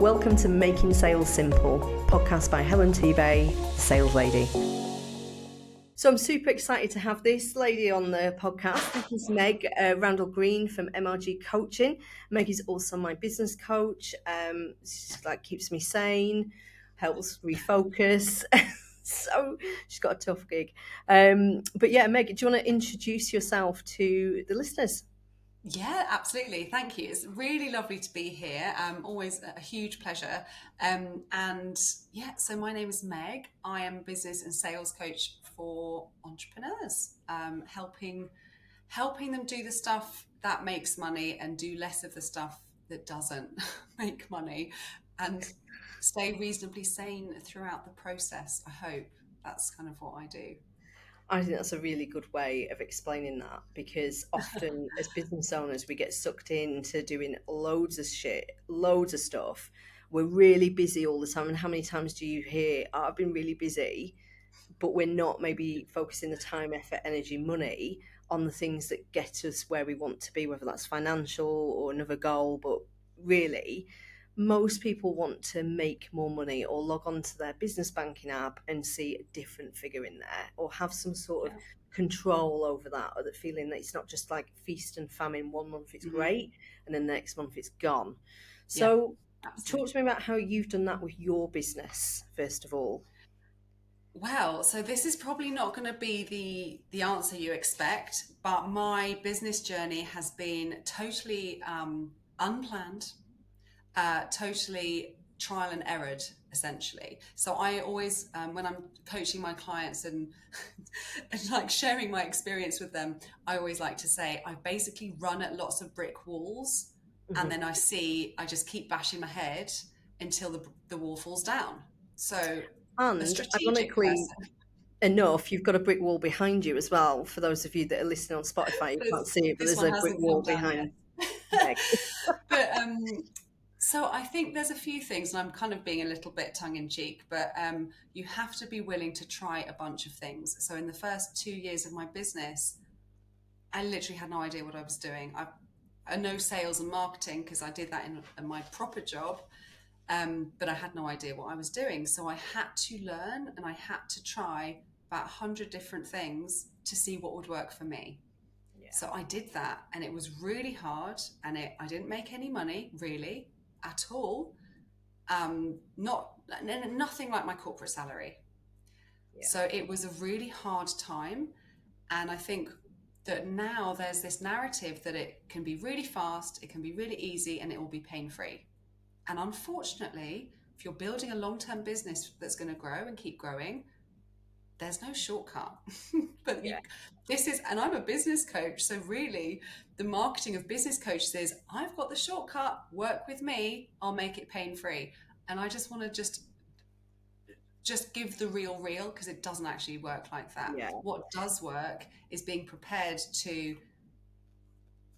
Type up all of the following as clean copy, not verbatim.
Welcome to Making Sales Simple, podcast by Helen Tebay, Sales Lady. So I'm super excited to have this lady on the podcast. This is Meg Roundell Greene from MRG Coaching. Meg is also my business coach. She's keeps me sane, helps refocus. So she's got a tough gig. But yeah, Meg, do you want to introduce yourself to the listeners? Yeah, absolutely. Thank you. It's really lovely to be here. Always a huge pleasure. So my name is Meg. I am a business and sales coach for entrepreneurs, helping them do the stuff that makes money and do less of the stuff that doesn't make money, and stay reasonably sane throughout the process. I hope that's kind of what I do. I think that's a really good way of explaining that, because often as business owners, we get sucked into doing loads of shit, loads of stuff. We're really busy all the time. And how many times do you hear, oh, I've been really busy, but we're not maybe focusing the time, effort, energy, money on the things that get us where we want to be, whether that's financial or another goal. But really, most people want to make more money or log on to their business banking app and see a different figure in there, or have some sort of Yeah. control over that, or the feeling that it's not just like feast and famine. 1 month it's great and then the next month it's gone. Yeah, So talk absolutely. to me about how you've done that with your business, first of all. Well, so this is probably not going to be the answer you expect, but my business journey has been totally unplanned, totally trial and error, essentially. So I always, when I'm coaching my clients and, and like sharing my experience with them, I always like to say I basically run at lots of brick walls, and then I just keep bashing my head until the wall falls down. So a And strategic ironically person. enough, you've got a brick wall behind you as well. For those of you that are listening on Spotify, you can't see it, but This there's one a brick hasn't come wall down behind yet. Meg. But so I think there's a few things, and I'm kind of being a little bit tongue in cheek, but you have to be willing to try a bunch of things. So in the first 2 years of my business, I literally had no idea what I was doing. I know sales and marketing because I did that in my proper job, but I had no idea what I was doing. So I had to learn, and I had to try about 100 different things to see what would work for me. Yeah. So I did that, and it was really hard, and I didn't make any money really at all. Nothing like my corporate salary. Yeah. So it was a really hard time. And I think that now there's this narrative that it can be really fast, it can be really easy, and it will be pain-free. And unfortunately, if you're building a long-term business that's going to grow and keep growing, there's no shortcut. But Yeah. and I'm a business coach, so really the marketing of business coaches is, I've got the shortcut, work with me, I'll make it pain-free. And I just want to just give the real because it doesn't actually work like that. Yeah. What does work is being prepared to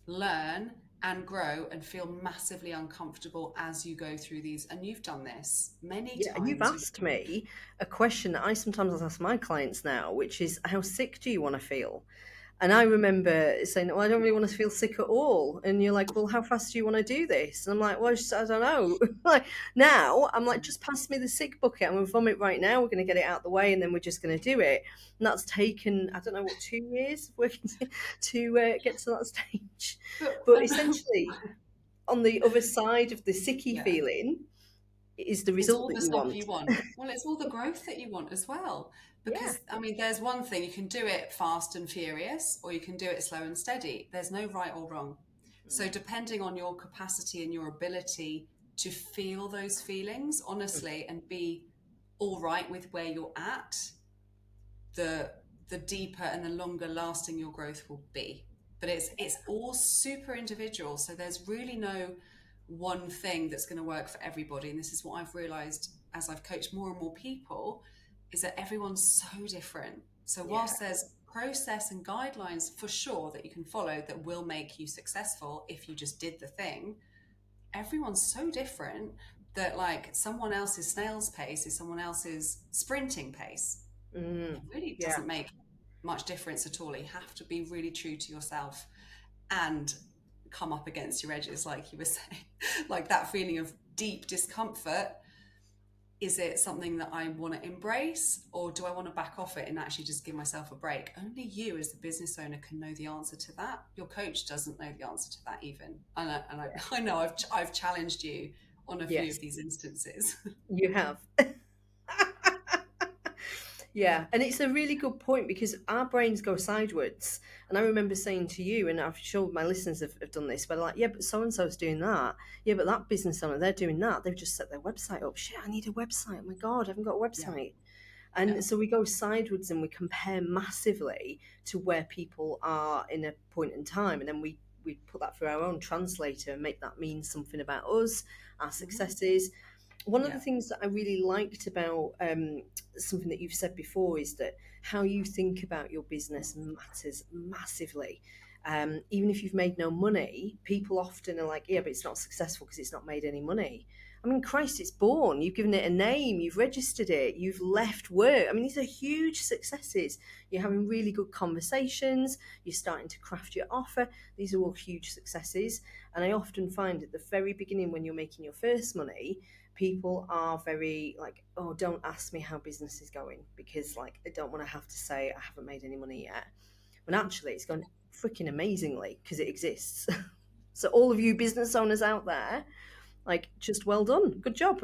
learn and grow and feel massively uncomfortable as you go through these. And you've done this many Yeah, and you've times. asked me a question that I sometimes ask my clients now, which is, how sick do you want to feel? And I remember saying, well, I don't really want to feel sick at all. And you're like, well, how fast do you want to do this? And I'm like, well, I don't know. Like, now I'm like, just pass me the sick bucket. I'm going to vomit right now. We're going to get it out of the way, and then we're just going to do it. And that's taken, I don't know, 2 years working to get to that stage. But essentially, on the other side of the sicky Yeah. feeling is the It's result all that the you stuff want. you want. Well, it's all the growth that you want as well. Yeah. Because, I mean, there's one thing, you can do it fast and furious, or you can do it slow and steady. There's no right or wrong. So, depending on your capacity and your ability to feel those feelings honestly and be all right with where you're at, the deeper and the longer lasting your growth will be. But it's all super individual. So, there's really no one thing that's going to work for everybody. And this is what I've realized as I've coached more and more people, is that everyone's so different. So Yeah. whilst there's process and guidelines for sure that you can follow that will make you successful if you just did the thing, everyone's so different that like someone else's snail's pace is someone else's sprinting pace. It really Yeah. doesn't make much difference at all. You have to be really true to yourself and come up against your edges, like you were saying, like that feeling of deep discomfort. Is it something that I want to embrace, or do I want to back off it and actually just give myself a break? Only you as the business owner can know the answer to that. Your coach doesn't know the answer to that even. I know I've challenged you on a few Yes, of these instances. you have. Yeah, and it's a really good point because our brains go sideways. And I remember saying to you, and I'm sure my listeners have done this, but like, yeah, but so and so's doing that. Yeah, but that business owner, they're doing that. They've just set their website up. Shit, I need a website. Oh my God, I haven't got a Yeah, website. yeah. And so we go sideways and we compare massively to where people are in a point in time. And then we put that through our own translator and make that mean something about us, our Mhm. successes. One of the Yeah. things that I really liked about something that you've said before is that how you think about your business matters massively. Even if you've made no money, people often are like, yeah, but it's not successful because it's not made any money. I mean, Christ, it's born. You've given it a name. You've registered it. You've left work. I mean, these are huge successes. You're having really good conversations. You're starting to craft your offer. These are all huge successes. And I often find at the very beginning when you're making your first money, people are very like, oh, don't ask me how business is going because like I don't want to have to say I haven't made any money yet. When actually it's gone freaking amazingly because it exists. So all of you business owners out there, like just well done, good job.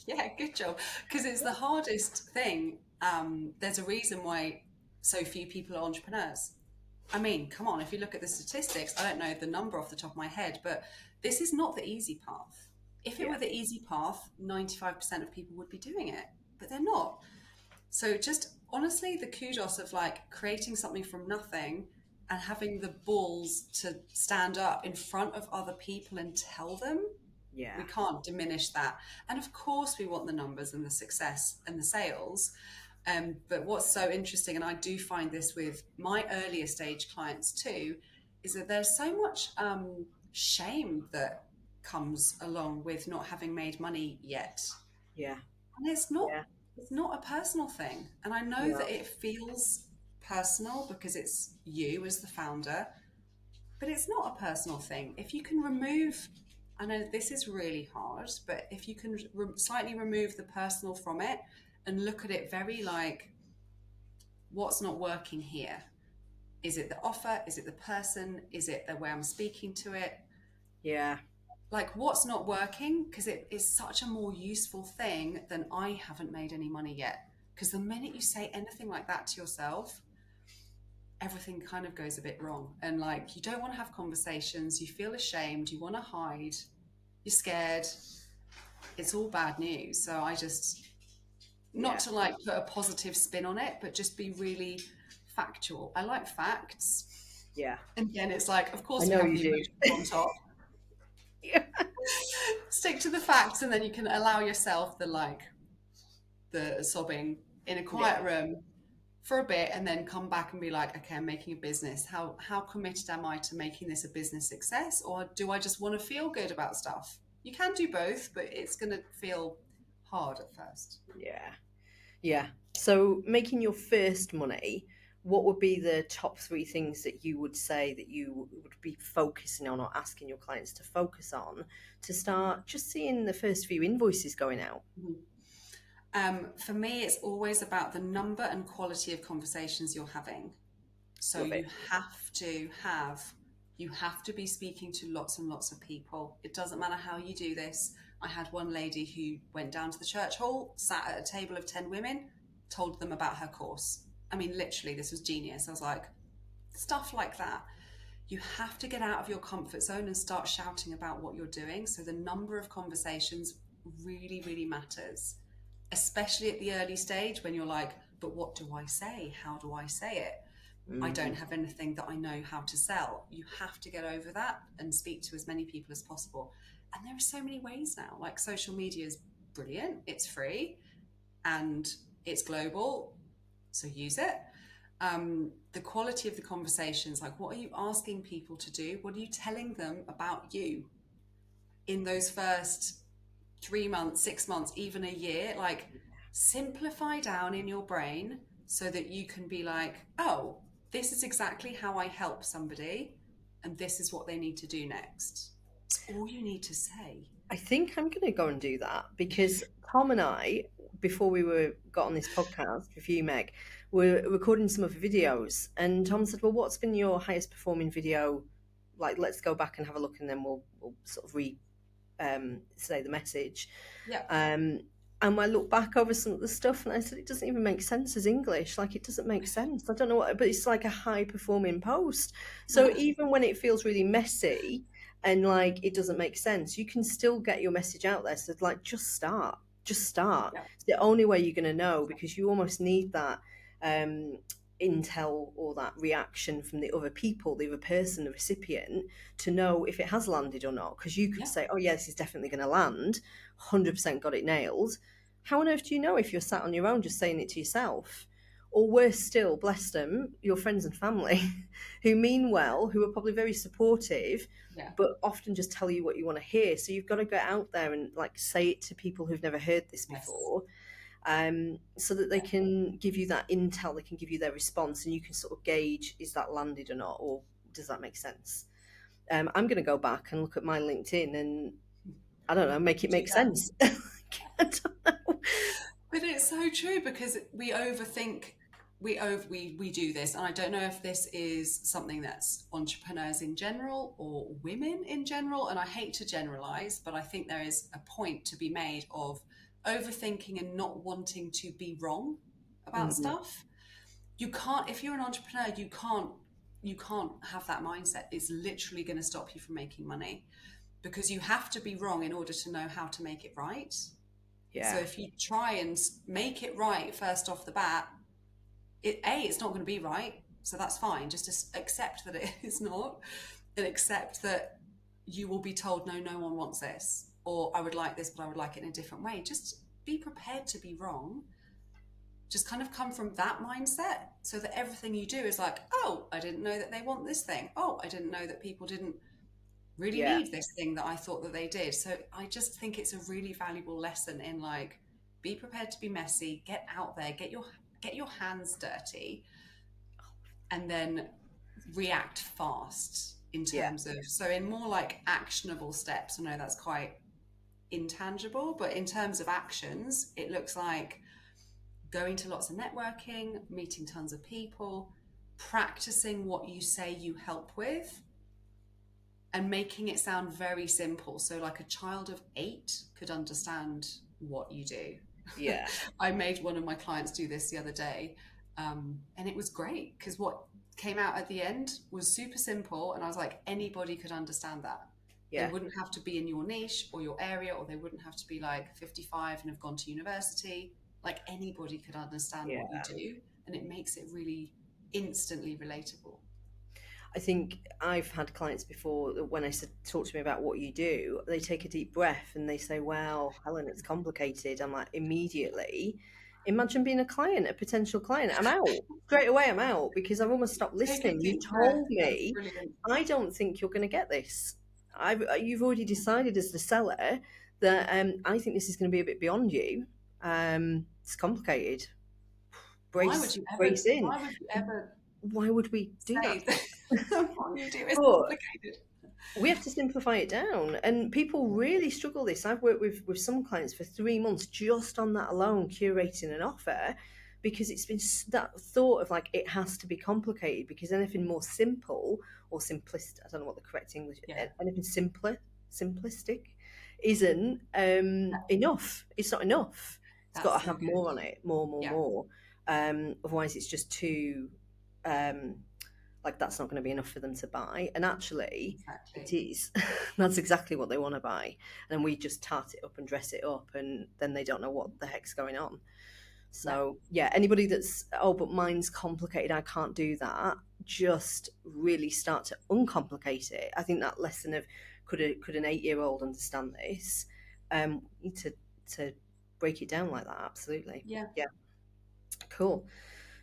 Yeah, good job. Because it's the hardest thing. There's a reason why so few people are entrepreneurs. I mean, come on, if you look at the statistics, I don't know the number off the top of my head, but this is not the easy path. If it Yeah, were the easy path, 95% of people would be doing it, but they're not. So just honestly, the kudos of like creating something from nothing and having the balls to stand up in front of other people and tell them, we yeah, can't diminish that. And of course, we want the numbers and the success and the sales. But what's so interesting, and I do find this with my earlier stage clients too, is that there's so much shame that comes along with not having made money yet. yeah, And yeah. it's not a personal thing. And I know No, that it feels personal because it's you as the founder, but it's not a personal thing. If you can remove, I know this is really hard, but if you can slightly remove the personal from it and look at it very like, what's not working here? Is it the offer? Is it the person? Is it the way I'm speaking to it? yeah, Like, what's not working? Because it is such a more useful thing than I haven't made any money yet. Because the minute you say anything like that to yourself, everything kind of goes a bit wrong. And like, you don't want to have conversations, you feel ashamed, you want to hide, you're scared. It's all bad news. So I just, not yeah, to like put a positive spin on it, but just be really factual. I like facts. yeah. And then it's like, of I course, we know have you the do. emotions on top. Yeah, Stick to the facts, and then you can allow yourself the like the sobbing in a yeah, quiet room for a bit, and then come back and be like, okay, I'm making a business. How committed am I to making this a business success, or do I just want to feel good about stuff? You can do both, but it's going to feel hard at first. yeah. Yeah. So making your first money, what would be the top three things that you would say that you would be focusing on or asking your clients to focus on to start just seeing the first few invoices going out? Mhm. For me, it's always about the number and quality of conversations you're having. So Love it. you have to be speaking to lots and lots of people. It doesn't matter how you do this. I had one lady who went down to the church hall, sat at a table of 10 women, told them about her course. I mean, literally, this was genius. I was like, stuff like that. You have to get out of your comfort zone and start shouting about what you're doing. So the number of conversations really, really matters, especially at the early stage when you're like, but what do I say? How do I say it? I don't Hmm. have anything that I know how to sell. You have to get over that and speak to as many people as possible. And there are so many ways now. Like social media is brilliant, it's free and it's global. So use it. The quality of the conversations, like what are you asking people to do? What are you telling them about you in those first 3 months, 6 months, even a year? Like simplify down in your brain so that you can be like, oh, this is exactly how I help somebody. and this is what they need to do next. It's all you need to say. I think I'm going to go and do that because Tom and I, before we got on this podcast with you, Meg, were recording some of the videos, and Tom said, "Well, what's been your highest performing video? Like, let's go back and have a look, and then we'll sort of say the message." Yeah. Um, and I looked back over some of the stuff, and I said, "It doesn't even make sense as English. Like, it doesn't make sense. I don't know what, but it's like a high performing post. So even when it feels really messy." And like it doesn't make sense, you can still get your message out there. So like just start. Yeah. It's the only way you're going to know, because you almost need that um intel or that reaction from the other people, the other person, the recipient, to know if it has landed or not. Because you could Yeah. say, oh yeah, this is definitely going to land, 100% got it nailed. How on earth do you know if you're sat on your own just saying it to yourself? Or worse still, bless them, your friends and family who mean well, who are probably very supportive, Yeah. but often just tell you what you want to hear. So you've got to get out there and like say it to people who've never heard this Yes. before, so that they Yeah. can give you that intel, they can give you their response, and you can sort of gauge, is that landed or not, or does that make sense? I'm going to go back and look at my LinkedIn and I don't know, make it Do make that. sense. I don't know. But it's so true because we overthink. We do this, and I don't know if this is something that's entrepreneurs in general or women in general. And I hate to generalize, but I think there is a point to be made of overthinking and not wanting to be wrong about Mhm. stuff. You can't, if you're an entrepreneur, you can't have that mindset. It's literally going to stop you from making money because you have to be wrong in order to know how to make it right. So Yeah, if you try and make it right first off the bat, it's not going to be right. So that's fine. Just accept that it is not, and accept that you will be told, no, no one wants this, or I would like this, but I would like it in a different way. Just be prepared to be wrong. Just kind of come from that mindset so that everything you do is like, oh, I didn't know that they want this thing. Oh, I didn't know that people didn't really yeah, need this thing that I thought that they did. So I just think it's a really valuable lesson in like, be prepared to be messy, get out there, get your hands dirty, and then react fast in yeah, terms of, so in more like actionable steps. I know that's quite intangible, but in terms of actions, it looks like going to lots of networking, meeting tons of people, practicing what you say you help with, and making it sound very simple. So, like a child of 8 could understand what you do. yeah, I made one of my clients do this the other day, and it was great because what came out at the end was super simple. And I was like, anybody could understand that. They yeah, wouldn't have to be in your niche or your area, or they wouldn't have to be like 55 and have gone to university. Like anybody could understand what you yeah. do, and it makes it really instantly relatable. I think I've had clients before that when I said, talk to me about what you do, they take a deep breath and they say, well, Helen, it's complicated. I'm like, immediately, imagine being a client, a potential client. I'm out. Straight away, I'm out because I've almost stopped Take a listening. You've deep breath. told That's me, brilliant. I don't think you're going to get this. You've already decided as the seller that I think this is going to be a bit beyond you. It's complicated. Why would you ever? Brace in. Why would you ever Why would we do that? say that what you do is But complicated? we have to simplify it down, and people really struggle this. I've worked with some clients for 3 months just on that alone, curating an offer, because it's been that thought of like it has to be complicated, because anything more simple or simplistic, I don't know what the correct English, Yeah, anything simplistic isn't enough. It's not enough. It's got that's to so have good. more on it, more, more, Yeah, more. Otherwise it's just too um like that's not going to be enough for them to buy. And actually, it exactly. is. That's exactly what they want to buy. And we just tart it up and dress it up, and then they don't know what the heck's going on. Yeah, So yeah, anybody that's, oh, but mine's complicated, I can't do that. Just really start to uncomplicate it. I think that lesson of could an 8-year-old understand this? Need to break it down like that. Absolutely. yeah. Yeah. Cool.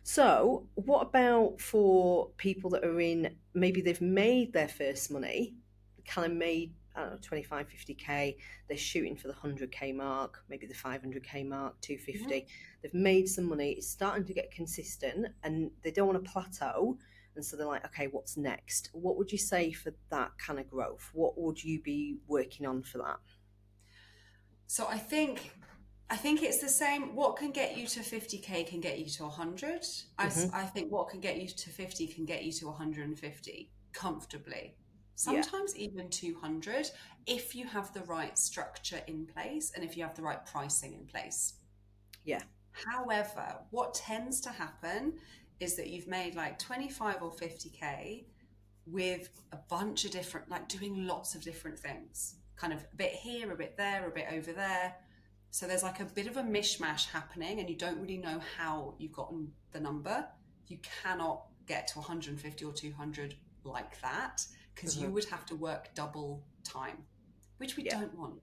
So, what about for people that are in, maybe they've made their first money, kind of made, I don't know, 25, 50K, they're shooting for the 100K mark, maybe the 500K mark, Mhm. 250. They've made some money, it's starting to get consistent, and they don't want to plateau. And so they're like, okay, what's next? What would you say for that kind of growth? What would you be working on for that? So I think it's the same. What can get you to 50K can get you to 100. Hmm. I think what can get you to 50 can get you to 150 comfortably. Yeah, Sometimes even 200 if you have the right structure in place and if you have the right pricing in place. yeah, However, what tends to happen is that you've made like 25 or 50K with a bunch of different, like doing lots of different things, kind of a bit here, a bit there, a bit over there. So there's like a bit of a mishmash happening, and you don't really know how you've gotten the number. You cannot get to 150 or 200 like that because hmm, you would have to work double time, which we yeah, don't want.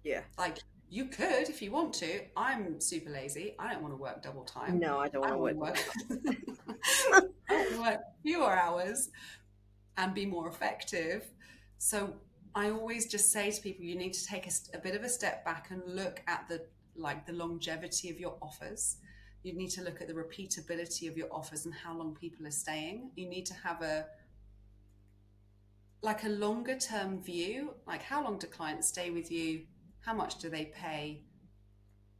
yeah. Like, you could if you want to. I'm super lazy. I don't want to work double time. No, I don't I want to want to work double work. time. I want to work fewer hours and be more effective. So I always just say to people, you need to take a bit of a step back and look at the longevity of your offers. You need to look at the repeatability of your offers and how long people are staying. You need to have a longer term view, like how long do clients stay with you? How much do they pay?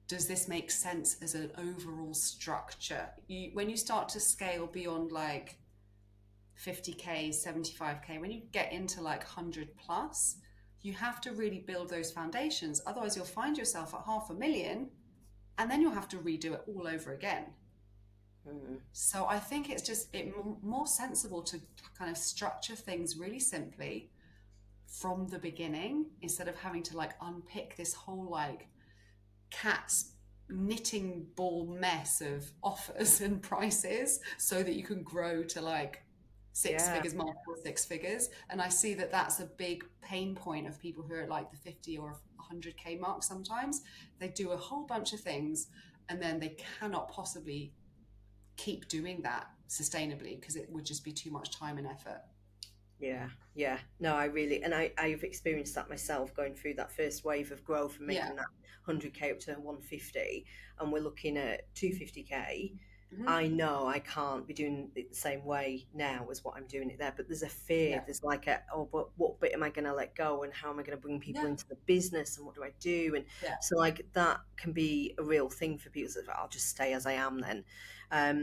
Does this make sense as an overall structure? When you start to scale beyond like 50K, 75K, when you get into like 100 plus, you have to really build those foundations. Otherwise, you'll find yourself at 500,000 and then you'll have to redo it all over again. Mm, So I think it's just more sensible to kind of structure things really simply from the beginning instead of having to like unpick this whole like cat's knitting ball mess of offers and prices so that you can grow to like six yeah, figures, multiple six figures. And I see that that's a big pain point of people who are at like the 50 or 100K mark sometimes. They do a whole bunch of things and then they cannot possibly keep doing that sustainably because it would just be too much time and effort. yeah, yeah. No, I really, and I've experienced that myself going through that first wave of growth and Yeah. making that 100K up to 150, and we're looking at 250K. Mm-hmm. I know I can't be doing it the same way now as what I'm doing it there, but there's a fear. Yeah. There's like a, oh, but what bit am I going to let go, and how am I going to bring people Yeah. into the business, and what do I do? And Yeah. so, like, that can be a real thing for people. So I'll just stay as I am then,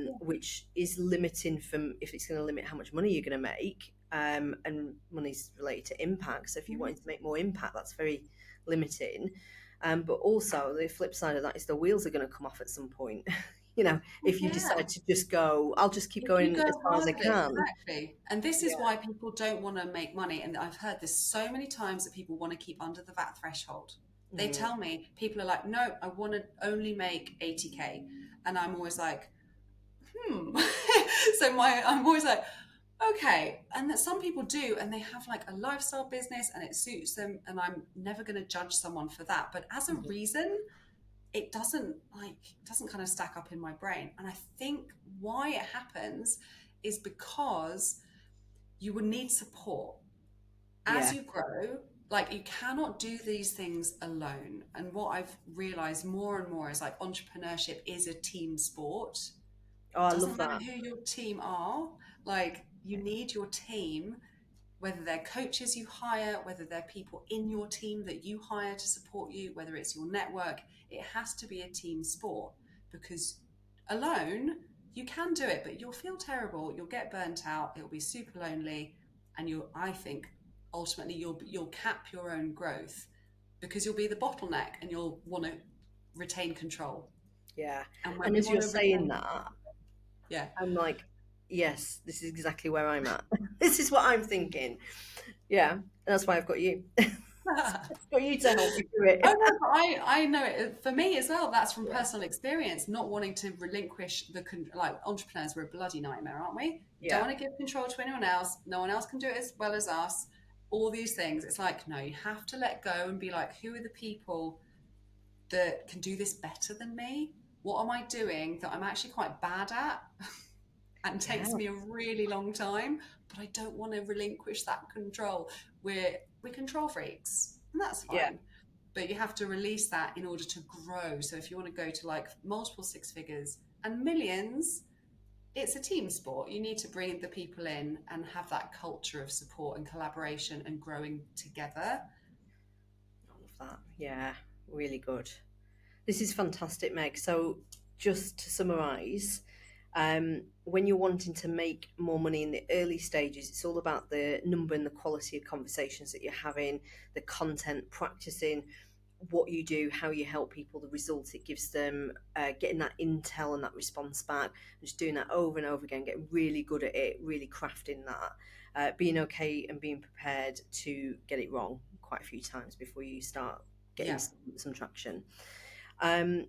Yeah. which is limiting from if it's going to limit how much money you're going to make. And money's related to impact. So if you Mm-hmm. wanted to make more impact, that's very limiting. But also the flip side of that is the wheels are going to come off at some point. If you Yeah. decide to just go, I'll just keep If you going go as far as hard I with it, can. exactly. And this is Yeah. why people don't want to make money. And I've heard this so many times that people want to keep under the VAT threshold. They Mm, tell me, people are like, no, I want to only make 80K. And I'm always like, hmm. I'm always like, okay. And that some people do, and they have like a lifestyle business and it suits them. And I'm never going to judge someone for that. But as a mhm. reason, it doesn't kind of stack up in my brain. And I think why it happens is because you will need support as Yeah. you grow. Like, you cannot do these things alone. And what I've realized more and more is like entrepreneurship is a team sport. Oh, I love Doesn't matter that. who your team are, like you need your team, whether they're coaches you hire, whether they're people in your team that you hire to support you, whether it's your network. It has to be a team sport because alone you can do it, but you'll feel terrible. You'll get burnt out. It'll be super lonely, and I think, ultimately you'll cap your own growth because you'll be the bottleneck and you'll want to retain control. Yeah. And when And we as you're want to saying retain that, control, yeah. I'm like, yes, this is exactly where I'm at. This is what I'm thinking. Yeah. And that's why I've got you. I've got you to help me through Oh it. no, but I know it for me as well. That's from Yeah. personal experience. Not wanting to relinquish like entrepreneurs, we're a bloody nightmare, aren't we? We don't Yeah. want to give control to anyone else. No one else can do it as well as us. All these things. It's like no, you have to let go and be like, who are the people that can do this better than me? What am I doing that I'm actually quite bad at and Yeah. takes me a really long time? But I don't want to relinquish that control. We're control freaks, and that's Yeah. fine, but you have to release that in order to grow. So if you want to go to like multiple six figures and millions, it's a team sport. You need to bring the people in and have that culture of support and collaboration and growing together. All of that. Yeah, really good. This is fantastic, Meg. So, just to summarise, when you're wanting to make more money in the early stages, it's all about the number and the quality of conversations that you're having, the content, practicing what you do, how you help people, the results it gives them, getting that intel and that response back, just doing that over and over again, getting really good at it, really crafting that, being okay and being prepared to get it wrong quite a few times before you start getting Yeah. some traction.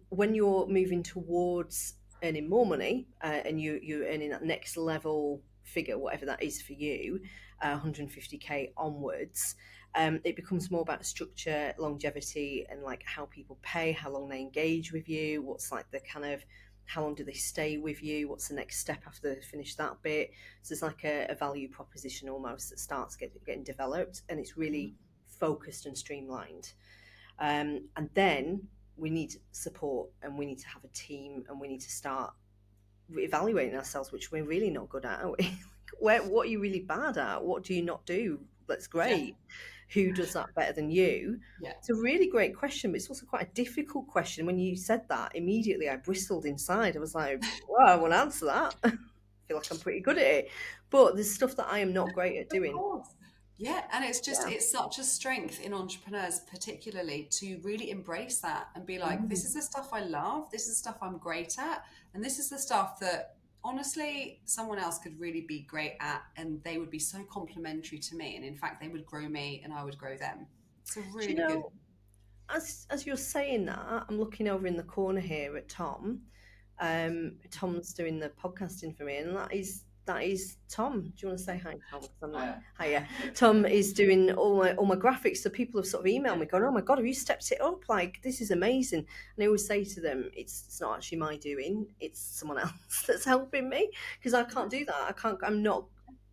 When you're moving towards earning more money and you're earning that next level figure, whatever that is for you, 150K onwards, it becomes more about structure, longevity, and like how people pay, how long they engage with you, what's like the kind of how long do they stay with you, what's the next step after they finish that bit. So it's like a value proposition almost that starts getting developed, and it's Mhm. really focused and streamlined. And then we need support, and we need to have a team, and we need to start evaluating ourselves, which we're really not good at, are we? What are you really bad at? What do you not do? That's Yeah. great. Who does that better than you? Yeah. It's a really great question, but it's also quite a difficult question. When you said that, immediately I bristled inside. I was like, well, I want to answer that. I feel like I'm pretty good at it. But there's stuff that I am not great at Of doing. course. Yeah, and Yeah. it's such a strength in entrepreneurs, particularly to really embrace that and be like, this Mm. is the stuff I love, this is the stuff I'm great at, and this is the stuff that honestly someone else could really be great at, and they would be so complimentary to me. And in fact, they would grow me and I would grow them. It's a Do you really good. know, as you're saying that, I'm looking over in the corner here at Tom. Tom's doing the podcasting for me, and that is Tom. Do you want to say hi, Tom? Because I'm like, hiya. Tom is doing all my graphics. So people have sort of emailed Yeah. me, going, "Oh my god, have you stepped it up? Like this is amazing." And I always say to them, "It's not actually my doing. It's someone else that's helping me because I can't do that. I can't. I'm not.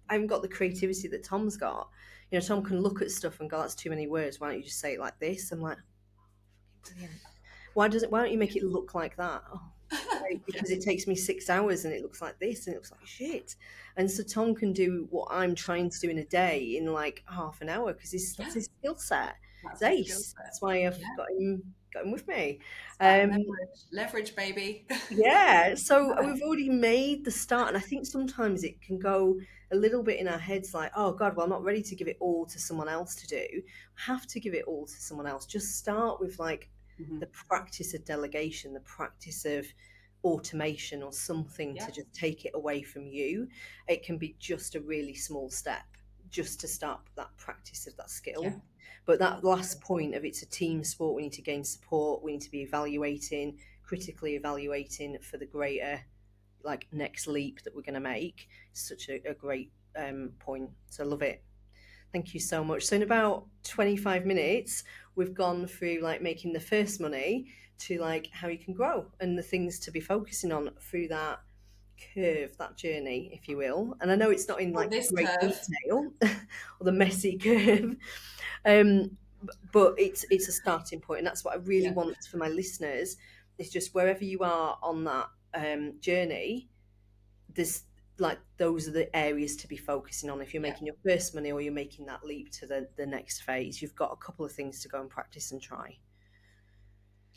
I haven't got the creativity that Tom's got. You know, Tom can look at stuff and go, "That's too many words. Why don't you just say it like this?" I'm like, brilliant. Why don't you make it look like that? Oh, right, Yeah. because it takes me 6 hours and it looks like this and it looks like shit. And so Tom can do what I'm trying to do in a day in like half an hour because Yeah, that's his skill set. It's that's his skill ace. set. That's why I've Yeah, got him with me. it's that Um, leverage, baby. yeah, so Yeah. we've already made the start, and I think sometimes it can go a little bit in our heads like, oh God, well, I'm not ready to give it all to someone else to do. I have to give it all to someone else. Just start with like Mhm. the practice of delegation, the practice of automation or something Yeah, to just take it away from you. It can be just a really small step just to start that practice of that yeah, skill. But that last point of it's a team sport, we need to gain support, we need to be evaluating, critically evaluating for the greater like next leap that we're going to make. It's such a great point. So I love it. Thank you so much. So in about 25 minutes, we've gone through like making the first money to like how you can grow and the things to be focusing on through that curve, that journey, if you will. And I know it's not in or like this great curve. detail or the messy curve, um, but it's a starting point, and that's what I really Yeah, want for my listeners. Is just wherever you are on that journey, there's like those are the areas to be focusing on. If you're yeah, making your first money or you're making that leap to the next phase, you've got a couple of things to go and practice and try.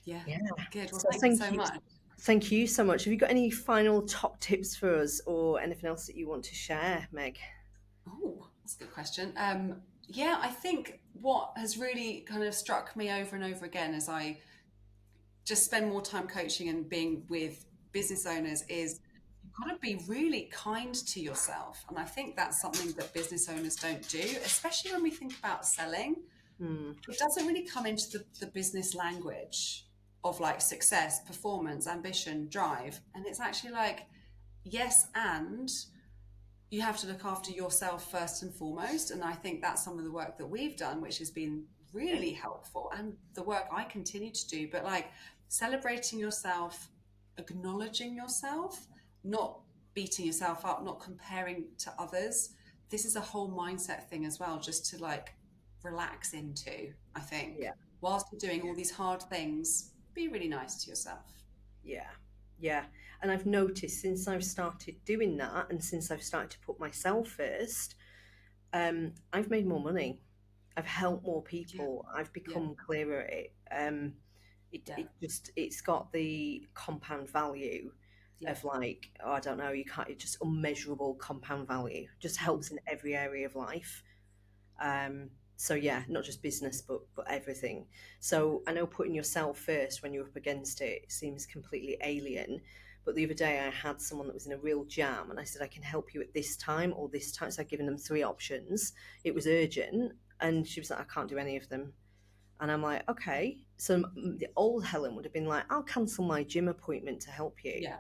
yeah. Yeah. Good. Well, So thank you so much. thank you so much. Have you got any final top tips for us or anything else that you want to share, Meg? Oh, that's a good question. Yeah, I think what has really kind of struck me over and over again as I just spend more time coaching and being with business owners is you've got to be really kind to yourself. And I think that's something that business owners don't do, especially when we think about selling. Hmm. It doesn't really come into the business language of like success, performance, ambition, drive. And it's actually like, yes, and you have to look after yourself first and foremost. And I think that's some of the work that we've done, which has been Yeah. really helpful, and the work I continue to do. But like celebrating yourself, acknowledging yourself, not beating yourself up, not comparing to others. This is a whole mindset thing as well, just to like relax into, I think. Yeah. Whilst you're doing all these hard things, be really nice to yourself. Yeah. Yeah. And I've noticed since I've started doing that and since I've started to put myself first, I've made more money. I've helped more Yeah, people. I've yeah, become clearer at it. yeah, It's got the compound value yeah. of like, oh, I don't know, you can't, it's just unmeasurable compound value. Just helps in every area of life. So yeah, not just business, but everything. So I know putting yourself first when you're up against it seems completely alien. But the other day I had someone that was in a real jam and I said, I can help you at this time or this time. So I'd given them three options. It was urgent. And she was like, I can't do any of them. And I'm like, okay. So the old Helen would have been like, I'll cancel my gym appointment to help you. Yeah,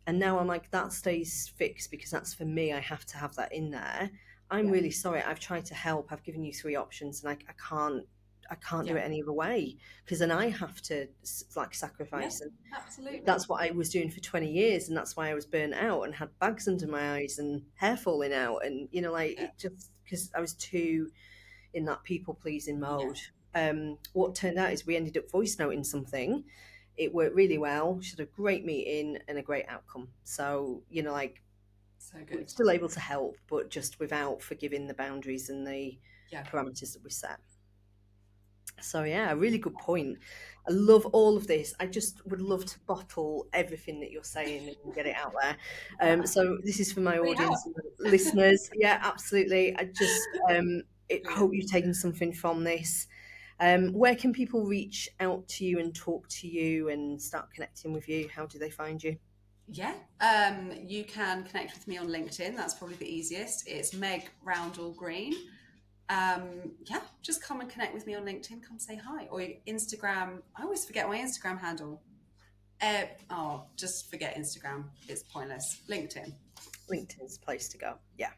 And now I'm like, that stays fixed because that's for me. I have to have that in there. I'm yeah, really sorry. I've tried to help. I've given you three options, and I can't do yeah, it any other way because then I have to like yeah, sacrifice. And absolutely. that's what I was doing for 20 years, and that's why I was burnt out and had bags under my eyes and hair falling out, and like Yeah, it just because I was too in that people pleasing yeah, mode. What turned out is we ended up voice noting something. It worked really well. She had a great meeting and a great outcome. So, like so we're good. still able to help, but just without forgiving the boundaries and the Yeah, parameters that we set. So yeah, a really good point. I love all of this. I just would love to bottle everything that you're saying and get it out there. So this is for my we audience and have. listeners. Yeah, absolutely. I just hope Brilliant. you've taken something from this. Where can people reach out to you and talk to you and start connecting with you? How do they find you? Yeah, you can connect with me on LinkedIn. That's probably the easiest. It's Meg Roundell Greene. Yeah, just come and connect with me on LinkedIn. Come say hi. Or Instagram. I always forget my Instagram handle. Just forget Instagram. It's pointless. LinkedIn. LinkedIn's the place to go. Yeah,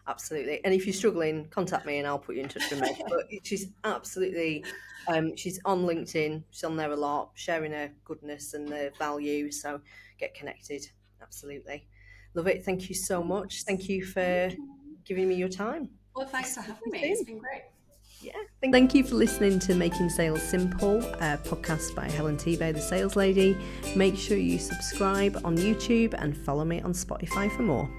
absolutely. And if you're struggling, contact me and I'll put you in touch with Meg. But she's absolutely, she's on LinkedIn. She's on there a lot, sharing her goodness and the value. So get connected. Absolutely. Love it. Thank you so much. Thank Thanks. you Thank for you. giving me your time. Well, I'll thanks for speak to having you me. It's soon. been great. Yeah. Thank you for listening to Making Sales Simple, a podcast by Helen Tebay, the sales lady. Make sure you subscribe on YouTube and follow me on Spotify for more.